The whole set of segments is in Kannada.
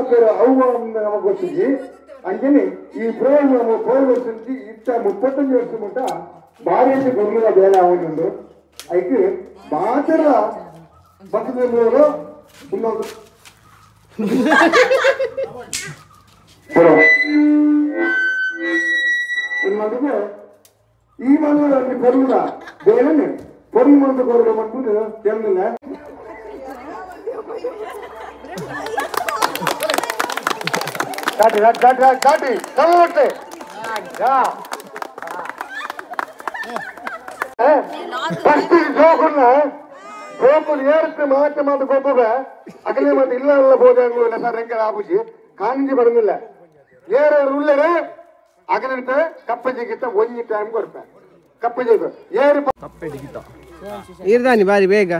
పేరు అవ్వ నమకు వచ్చింది అంజని ఈ ప్రోగ్రాము పోయి ఇంత 35 ವರ್ಷముంట భార్య గొర్రెల వేల అవుతుండు అయితే బాధర బతుకులో ఉన్నది ಇನ್ನೊಂದಿಗೆ ಈ ಮನೆಯಲ್ಲಿ ಬರುವುದ ಬೇರೆ ಪೊರಿ ಮಂದು ಕೊರಲು ಬಂದು ಚೆಂದಿಲ್ಲ ದಾಟಿ ಕಮ್ಮಟ್ಟೆ ಫಸ್ಟ್ ಜೋಕನ್ನ ಜೋಕುಲು ಏರುತ್ತೆ ಮಾತ್ರ ಮಾತು ಗೊಬ್ಬ ಅಗಲೇ ಮತ್ತೆ ಇಲ್ಲ ಎಲ್ಲ ಬೋದಂಗು ಸರ್ ಹೆಂಗೆ ಆಗುಜಿ ಕಾಂಜಿ ಬರುದಿಲ್ಲ ಏರು ಉಳ್ಳರೆ ಅಗಲಿಂತ ಕಪ್ಪಜಿಗಿತ್ತ ಒಂಜಿ ಟೈಮ್ ಕೊಡ್ತಾರೆ ಕಪ್ಪಜಿಗ ಏರು ಕಪ್ಪಜಿಗಿತ್ತ ಇರ್ದಾನಿ ಬಾರಿ ಬೇಗ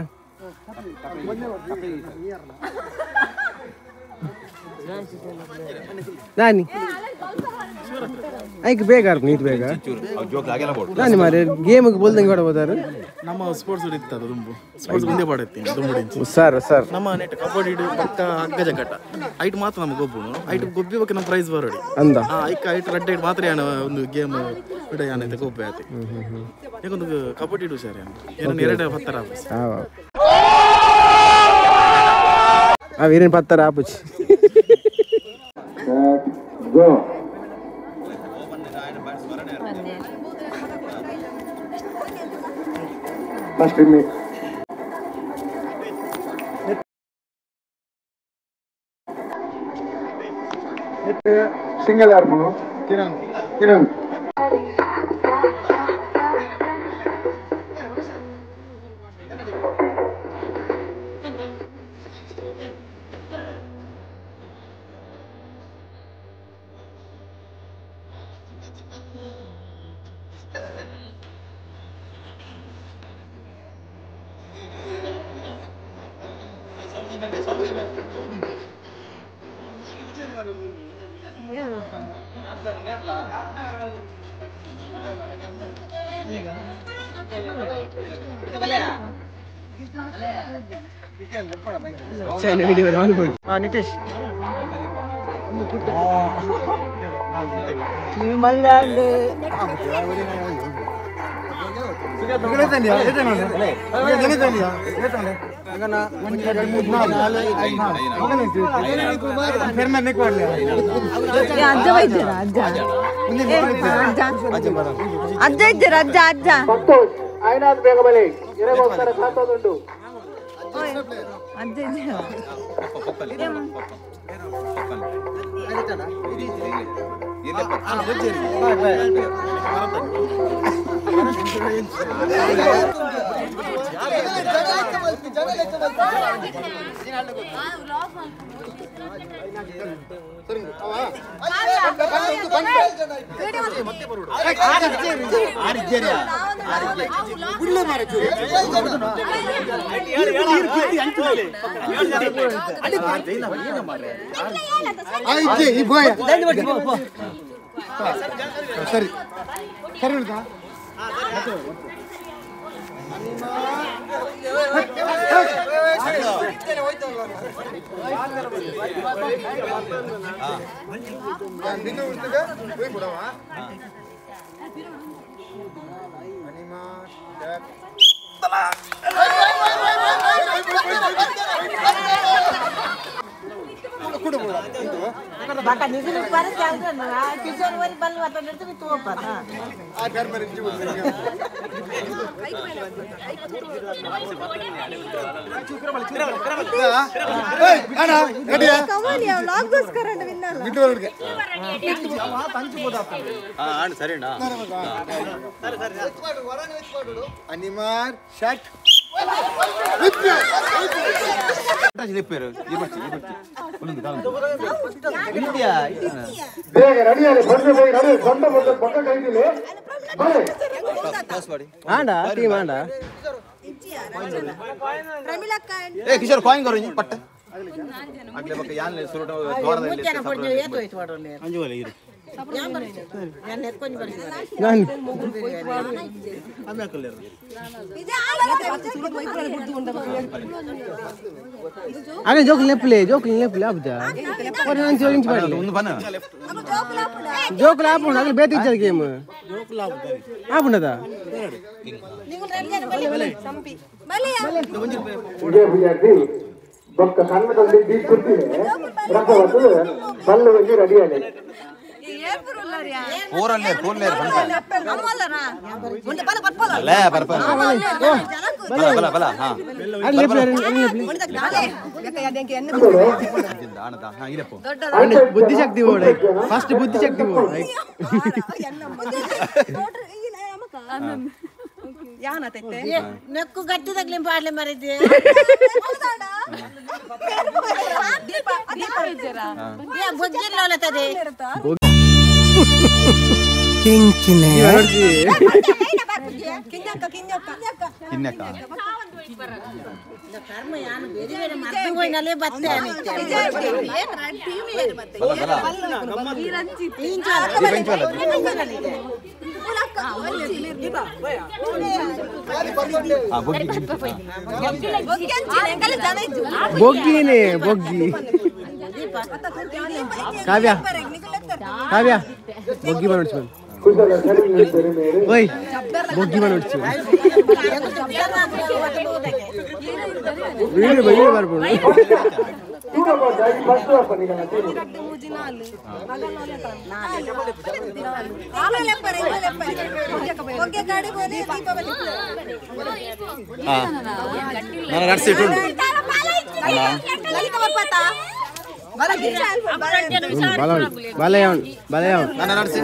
ನಾನಿ ಐಕ್ ಬೇಗ ನೀಟ್ ಬೇಗ ನಾನಿ ಮಾರೆ ಗೇಮ್ ಬೋಲ್ದಂಗೆ ಹೊಡಬೋದಾರು ನಮ್ಮ ಸ್ಪೋರ್ಟ್ಸ್ ಇರ್ತದೆ ದುಂಬು ಸ್ಪೋರ್ಟ್ಸ್ ಮುಂದೆ ಪಡುತ್ತೆ ದುಂಬು ಸರ್ ಸರ್ ನಮ್ಮ ನೆಟ್ ಕಬಡ್ಡಿ ಪಕ್ಕ ಹಗ್ಗ ಜಗ್ಗಟ ಐಟ್ ಮಾತ್ರ ನಮ್ಗೆ ಗೊಬ್ಬು ಐಟ್ ಗೊಬ್ಬಿ ಬಗ್ಗೆ ನಮ್ಮ ಪ್ರೈಸ್ ಬರೋಡಿ ಅಂದ ಐಕ್ ಐಟ್ ರೆಡ್ ಐಟ್ ಮಾತ್ರ ಯಾನ ಒಂದು ಗೇಮ್ ಬಿಡ ಯಾನೈತೆ ಗೊಬ್ಬೆ ಆಯ್ತು ಯಾಕೊಂದು ಕಬಡ್ಡಿ ಇಡು ಸರ್ ಏನು ಎರಡು ಪತ್ತರ ಅವೇನೇನು ಪತ್ತರ ಆಪುಚಿ ಗೋ ಫಸ್ಟ್ ಸಿಂಗಲ್ ಆರ್ಮು ಕಿರಣ್ ಕಿರಣ್ ನಿತೇಶ್ ಅಜ್ಜ ಇದ್ದೀರ ಅಜ್ಜ ಅಜ್ಜ ఆయన ಬೇಗ ಬಲೆ ಇರಗೋಸ್ಕರ ಕಾತೋದುಂಟು ಅಜ್ಜ ಇದ್ದೀರ ಸರಿ ಸರಿ ಕಿಶೋರ್ ಕಾಯಿನ್ ಕರೋ ಪಟ್ಟ ಅಗಲೆ ಬಕ್ಕ ಯಾನ್ ಸುರುಟ ದ್ವಾರದಲ್ಲಿ ನಾನು అనే జోకులు లేపులే ఆపుతా మరి నేను జోకించి పడలే జోకులు ఆపు అక్కడ బేత ఇచ్చారు గేమ్ ఆపుండదా ఇదే విద్యార్థి ఒక్క కన్ను తల్లి తీసుకుంటే రకవద్దు బల్లు వెళ్ళి రెడీ అయ్యాలి బుద్ధి శక్తి ఫస్ట్ బుద్ధి శక్తి నెక్కు గట్టి తగిలిం పాడలే మరి బొజ్జిల్లోతది కర్మ యాను ಬೇರೆ ಬೇರೆ ಮದ್ದು ಹೋಯ್ನಲೆ ಬತ್ತೆ బొగ్గినే బొగ్గి కావ్య కావ్య బొగ్గి మనొచ్చు ఓయ్ బొగ్గి మనొచ్చు వీడియో వీడియో ಬರ್ಬೋದು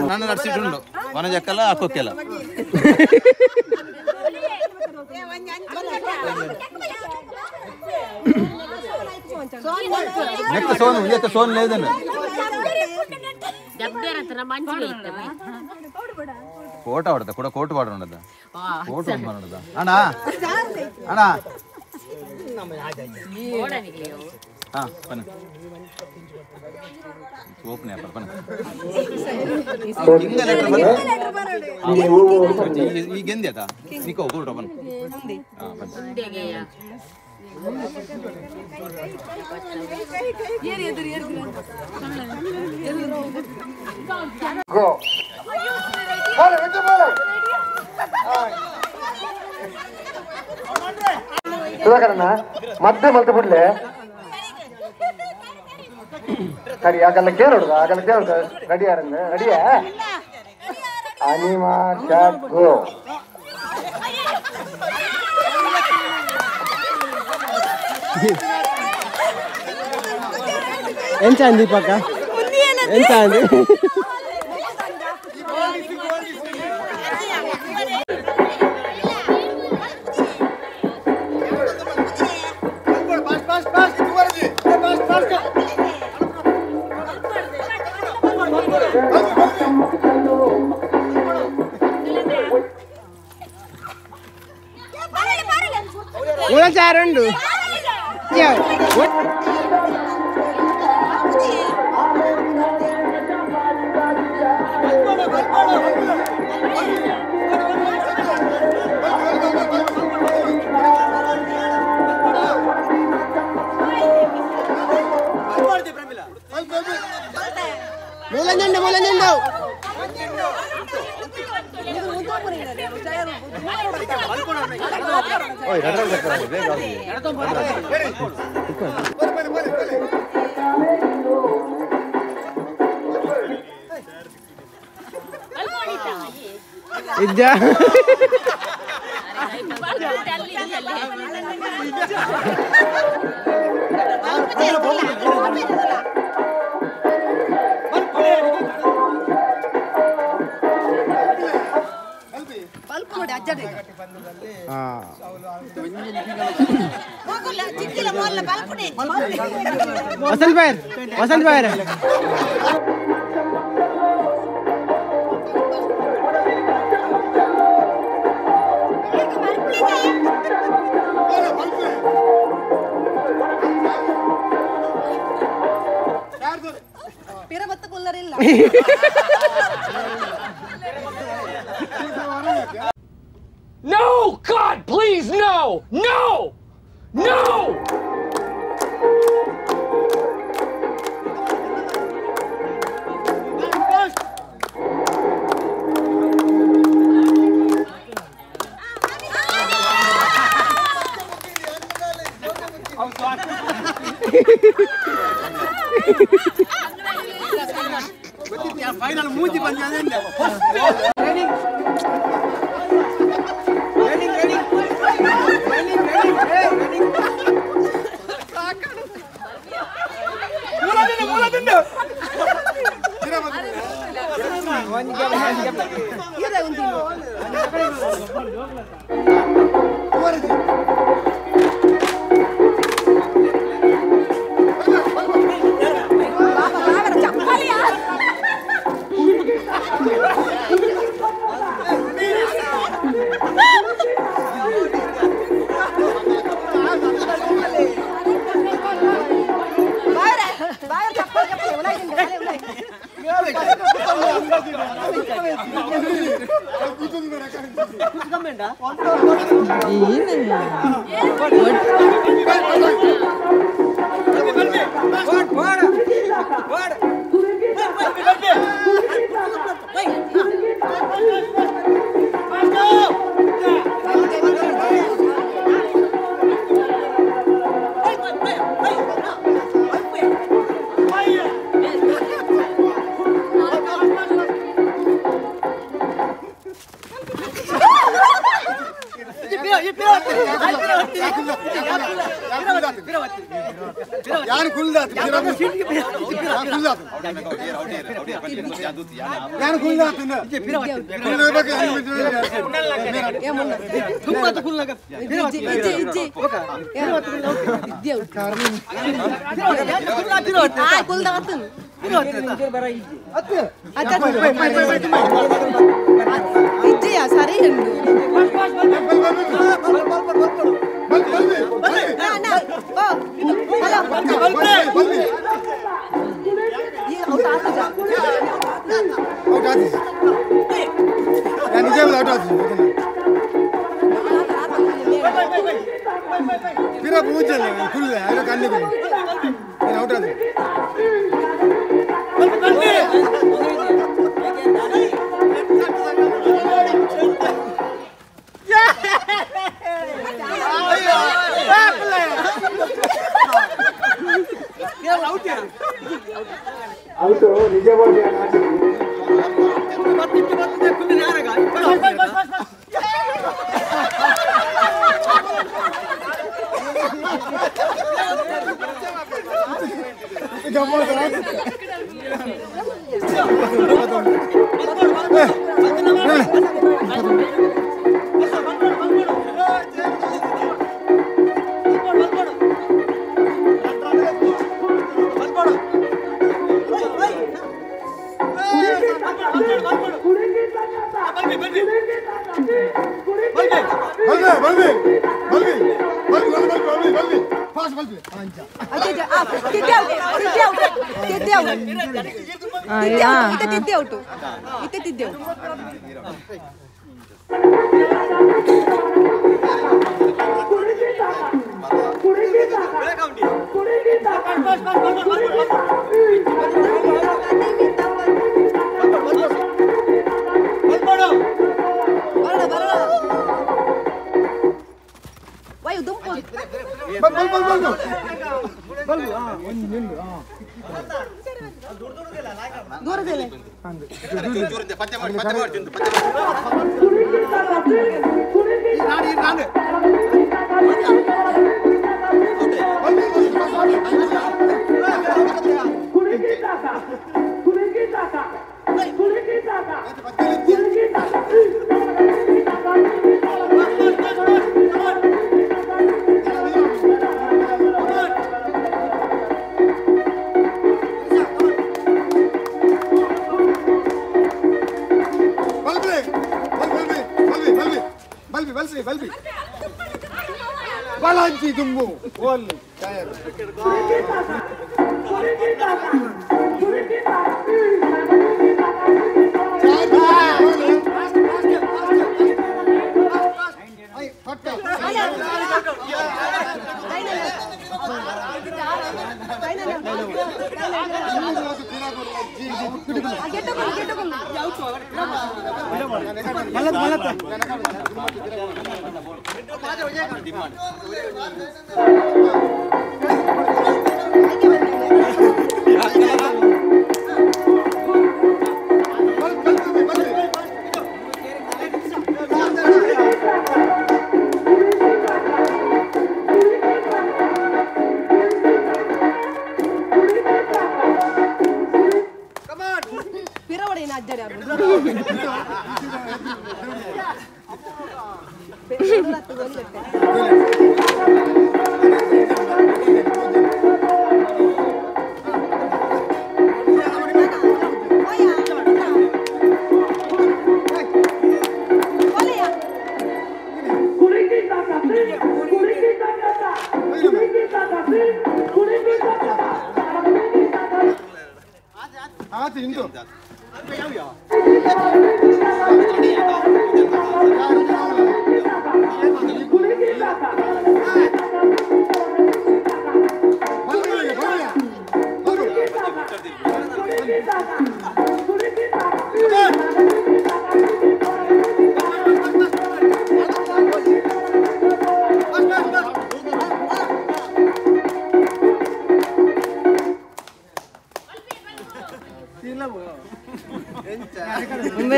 నన్ను నడిచిట్టుండు మన చెక్కల అక్కొక్కెల నెక్స్ట్ సోన్ లేదండి కోట పడతా కూడా కోటు పాడు ఉండదా కోటు ఉండదా అన్నా అన్నా పని ఓపెన్ పని ಈಗೆಂದಿ ಆತ ನಿಕೋ ಕೂಟ ಬನ್ ಮತ್ತೆ ಮತ್ತೆ ಬಿಡ್ಲೆ ಸರಿ ಆಗಲ್ಲ ಕೇಳೋದು ರೆಡಿ ಯಾರಂದ್ರೆ ರೆಡಿಯಾ ಅನಿಮಾ ಶಾಟ್ ಗೋ ಎಂತ ಅಂದಿ ಪಕ್ಕ ಎಂತ ಅಂದಿ చారండు మూలంజండు ఇద్దా वसंत भाई पिरा बत्त कुल्लरिल्ला Please, no! No! No! Final ಮೂತಿ ಬಂದಿದೆ ಯಾರು ಕುಲ್ದಾತ್ ಯಾರು ಕುಲ್ದಾತ್ ಸರಿ फिर पूछ ले खुल है अरे करने को मैं आउट है आउट निजे बोल दिया बालाजी दुम्बू बोल टायर फटा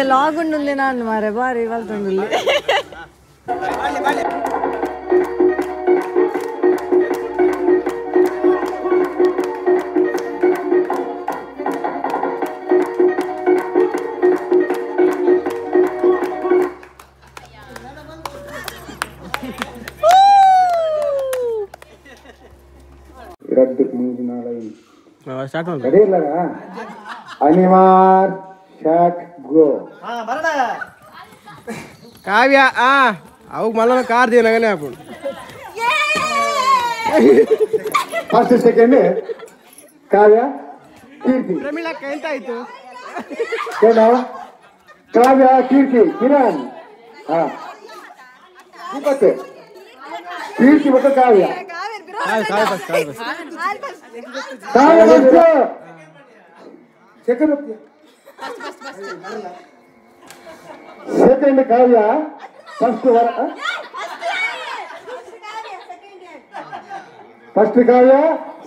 లాగుంటుంది నాన్న మరి బారీ వెళ్తుంది ಅನಿವಾರ್ ಶಾಟ್ ಗೋ ಕಾವ್ಯ ಅವಾಗ ಮಲ್ಲ ಕಾರ್ ದೇನಗನೆ ಹಾಕೊಂಡು ಫಸ್ಟ್ ಸೆಕೆಂಡ್ ಕಾವ್ಯ ಕೀರ್ತಿ ಪ್ರಮೀಳಕ್ಕ ಎಂತ ಆಯ್ತು ಕಾವ್ಯ ಕೀರ್ತಿ ಕಿರಣ್ ಮತ್ತೆ ಕೀರ್ತಿ ಮತ್ತು ಕಾವ್ಯ ಸೆಕೆಂಡ್ ಕಾವ್ಯ ಫಸ್ಟ್ ಕಾವ್ಯ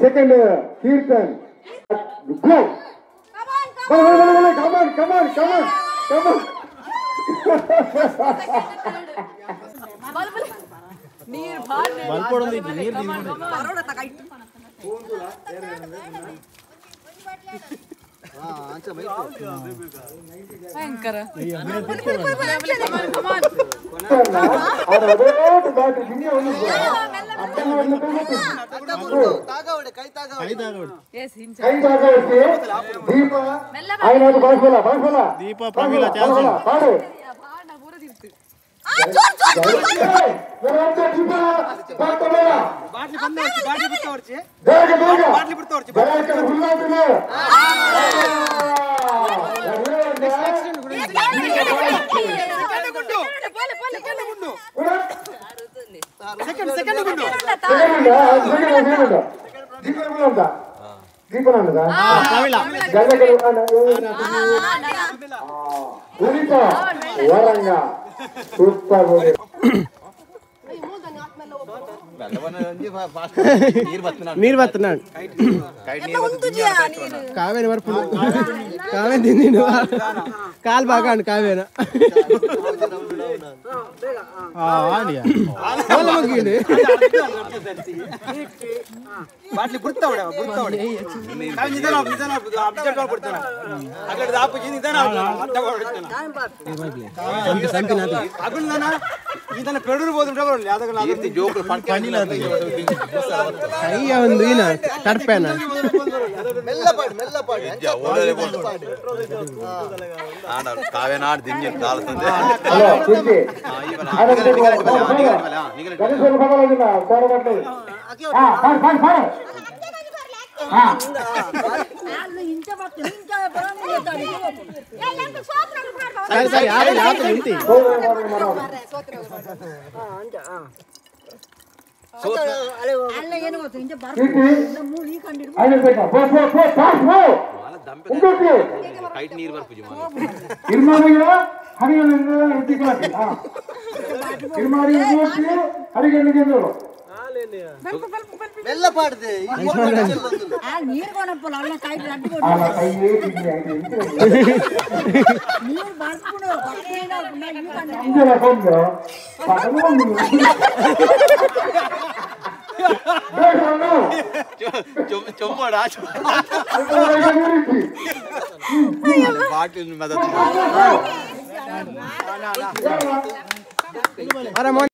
ಸೆಕೆಂಡ್ ಕೀರ್ತನ್ ಗೋ ಕಮಾನ್ ಕಮಾನ್ ಕಮಾನ್ ಕಮಾನ್ ದೀಪ ఆయన ದೀಪ ಪ್ರಮೀಳ ಪಾಡು ದೀಪನಂದ ವರಂಗ ಸೂಪರ್ ನೀರ್ ಬತ್ತನಾಡು ಕಾವೇರಿ ಬರ್ಪುಡು ಕಾವೇ ತಿಂದಿನು ಕಾಲ್ ಬಾಗಾಂಡು ಕಾವೇನ ಮುಗಿಂಡು ಬಾಟ್ಲಿ ಬಿಡ್ತಾವಡೆ ಇದನ್ನ ಪೆಡರ್ಬೋದು ಅಯ್ಯ ಒಂದು ಏನ ತಡ್ಪೇನ ಕಾವೇನಾಡ್ ದಿನ ಕಾಲತಂದೆ ಅಲ್ಲ ಏನು ಗೊತ್ತು ಇಂಜ ಕೀರ್ತಿ ಮೂಲಿ ಕಂಡಿರು ಆಯ್ತು ಬೇಕಾ ಬೋ ಪಾಸ್ ಬೋ ಇಂಕೋಟಿ ಕೈಟ್ ನೀರು ಬರ್ಪುಜಿ ಇರ್ಮಾರಿಯ ಹರಿಗಣ್ಣಿಂದ ಇಟ್ಟಿಕೊಳ್ಳಿ ಇರ್ಮಾರಿ ಇಂಕೋಟಿ ಹರಿಗಣ್ಣಿಗೆ ನೋಡು ಎಲ್ಲ ಪಾಡ್ದೆ ಆ ನೀರು ಕೊನಪ್ಪಲ್ಲ ಅಲ್ಲ ಕೈ ಅಡ್ಡು ಕೊಡು ಆಲ ಕೈಯೇ ಬಿಡಿ ಆಯ್ತು ನೀರು ಬರ್ಸ್ಬಿಡು ಬಟ್ಟೆನ ನೀವು ಕಂಡು ಇಂಜಲ ಕೊಂದು ಪಡಕೊಂಡು ಚೊಮ್ಮಡ ಬಾಟಿಲ್ ಮದತ್ ಅರೆ